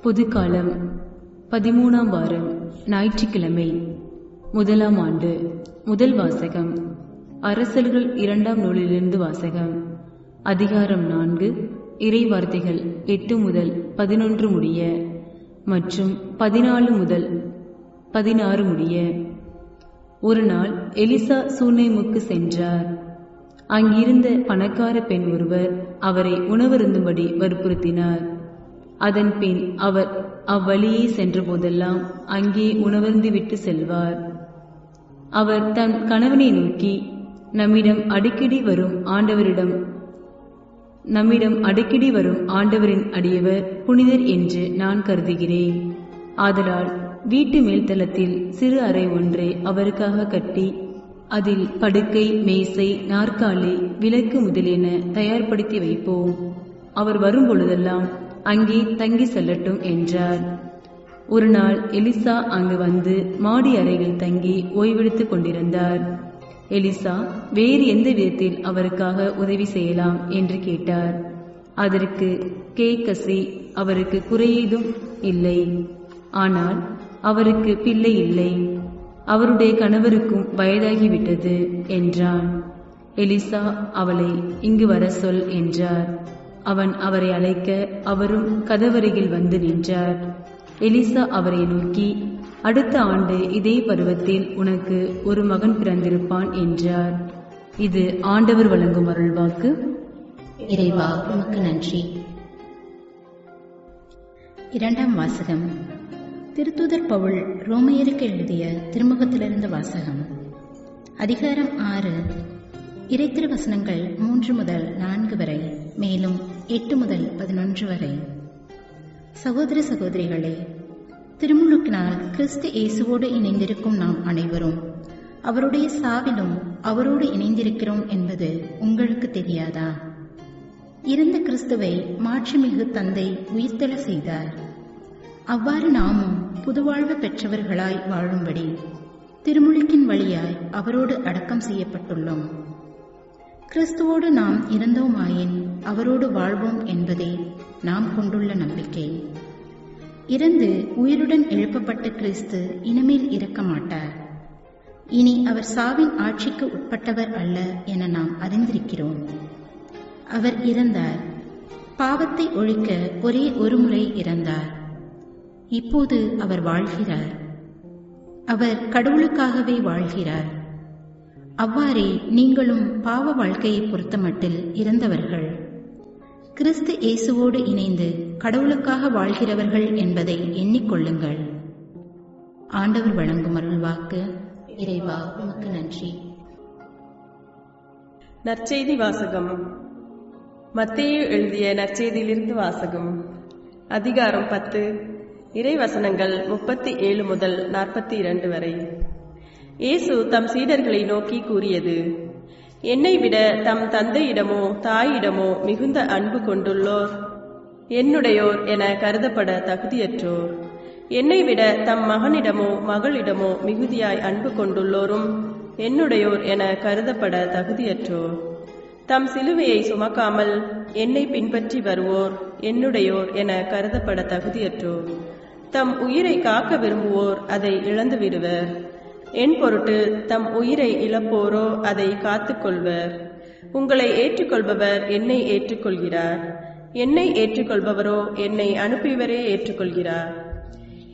புதுக்காலம் 13ஆம் வாரம் ஞாயிற்றுக்கிழமை 1ஆம் ஆண்டு. முதல் வாசகம் அரசர்கள் 2ஆம் நூலிலிருந்து வாசகம். அதிகாரம் 4, இறை வார்த்தைகள் 8 முதல் 11 முடிய மற்றும் 14 முதல் 16 முடிய. ஒரு நாள் எலிசா சூனேமுக்கு சென்றார். அங்கிருந்த பணக்கார பெண் ஒருவர் அவரை உணவருந்தும்படி வற்புறுத்தினார். அதன் பின் அவர் அவ்வழியே சென்ற போதெல்லாம் அங்கே உணவருந்து விட்டு செல்வார். அவர் தன் கணவனை நோக்கி, நம்மிடம் அடிக்கடி வரும் ஆண்டவரின் அடியவர் புனிதர் என்று நான் கருதுகிறேன். ஆதலால் வீட்டு மேல்தளத்தில் சிறு அறை ஒன்றை அவருக்காக கட்டி அதில் படுக்கை, மேசை, நாற்காலி, விளக்கு முதலியன தயார்படுத்தி வைப்போம். அவர் வரும் பொழுதெல்லாம் அங்கே தங்கி செல்லட்டும் என்றார். ஒரு நாள் எலிசா அங்கு வந்து மாடி அறையில் தங்கி ஓய்வெடுத்துக் கொண்டிருந்தார். எலிசா வேறு எந்த விதத்தில் அவருக்காக உதவி செய்யலாம் என்று கேட்டார். அதற்கு கேகசி, அவருக்கு குறையேதும் இல்லை, ஆனால் அவருக்கு பிள்ளை இல்லை, அவருடைய கணவருக்கும் வயதாகிவிட்டது என்றான். எலிசா அவளை இங்கு வர சொல் என்றார். அவன் அவரை அழைக்க அவரும் கதவருகில் வந்து நின்றார். எலிசா அவரை நோக்கி, அடுத்த ஆண்டு இதே பருவத்தில் உனக்கு ஒரு மகன் பிறந்திருப்பான் என்றார். இது ஆண்டவர் வழங்கும் அருள்வாக்கு. இறைவா, உமக்கு நன்றி. 2ஆம் வாசகம். திருத்தூதர் பவுல் ரோமையருக்கு எழுதிய திருமுகத்திலிருந்து வாசகம். அதிகாரம் 6, இறைத்திருவசனங்கள் 3 முதல் 4 வரை, மேலும் 8 முதல் 11 வரை. சகோதர சகோதரிகளே, திருமுழுக்கினால் கிறிஸ்து இயேசுவோடு இணைந்திருக்கும் நாம் அனைவரும் அவருடைய சாவிலும் அவரோடு இணைந்திருக்கிறோம் என்பது உங்களுக்கு தெரியாதா? இறந்த கிறிஸ்துவை மாட்சிமிகு தந்தை உயிர்த்தெழ செய்தார். அவ்வாறு நாமும் புதுவாழ்வு பெற்றவர்களாய் வாழும்படி திருமுழுக்கின் வழியாய் அவரோடு அடக்கம் செய்யப்பட்டுள்ளோம். கிறிஸ்துவோடு நாம் இறந்தோமாயின் அவரோடு வாழ்வோம் என்பதே நாம் கொண்டுள்ள நம்பிக்கை. இறந்து உயிருடன் எழுப்பப்பட்ட கிறிஸ்து இனிமேல் இருக்க மாட்டார். இனி அவர் சாவின் ஆட்சிக்கு உட்பட்டவர் அல்ல என நாம் அறிந்திருக்கிறோம். அவர் இறந்தார், பாவத்தை ஒழிக்க ஒரே ஒரு முறை இறந்தார். இப்போது அவர் வாழ்கிறார். அவர் கடவுளுக்காகவே வாழ்கிறார். அவ்வாறே நீங்களும் பாவ வாழ்க்கையை பொறுத்தமட்டில் இறந்தவர்கள், கிறிஸ்து இயேசுவோடு இணைந்து கடவுளுக்காக வாழ்கிறவர்கள் என்பதை எண்ணிக்கொள்ளுங்கள். ஆண்டவர் வழங்கும் அருள்வாக்கு. இறைவா, உமக்கு நன்றி. நற்செய்தி வாசகம். மத்தேயு எழுதிய நற்செய்தியிலிருந்து வாசகம். அதிகாரம் 10, இறைவசனங்கள் 37 முதல் 42 வரை. இயேசு தம் சீடர்களை நோக்கி கூறியது: என்னை விட தம் தந்தையிடமோ தாயிடமோ மிகுந்த அன்பு கொண்டுள்ளோர் என்னுடையோர் என கருதப்பட தகுதியற்றோர். என்னை விட தம் மகனிடமோ மகளிடமோ மிகுதியாய் அன்பு கொண்டுள்ளோரும் என்னுடையோர் என கருதப்பட தகுதியற்றோர். தம் சிலுவையை சுமக்காமல் என்னை பின்பற்றி வருவோர் என்னுடையோர் என கருதப்பட தகுதியற்றோர். தம் உயிரை காக்க விரும்புவோர் அதை இழந்து விடுவர். என் பொருட்டு தம் உயிரை இழப்போரோ அதை காத்துக்கொள்வர். உங்களை ஏற்றுக்கொள்பவர் என்னை ஏற்றுக்கொள்கிறார், என்னை ஏற்றுக்கொள்பவரோ என்னை அனுப்பியவரே ஏற்றுக்கொள்கிறார்.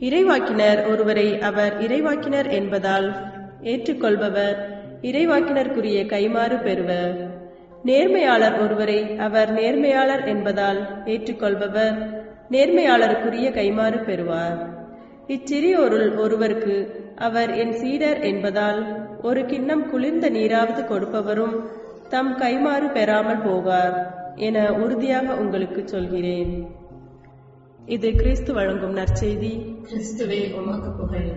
இறைவாக்கினர் ஒருவரை அவர் இறைவாக்கினர் என்பதால் ஏற்றுக்கொள்பவர் இறைவாக்கினருக்குரிய கைமாறு பெறுவர். நேர்மையாளர் ஒருவரை அவர் நேர்மையாளர் என்பதால் ஏற்றுக்கொள்பவர் நேர்மையாளருக்குரிய கைமாறு பெறுவார். இச்சிறியோருள் ஒருவருக்கு அவர் என் சீடர் என்பதால் ஒரு கிண்ணம் குளிர்ந்த நீராவது கொடுப்பவரும் தம் கைமாறு பெறாமல் போவார் என உறுதியாக உங்களுக்கு சொல்கிறேன். இது கிறிஸ்து வழங்கும் நற்செய்தி. கிறிஸ்துவே, உமக்கு புகழ்.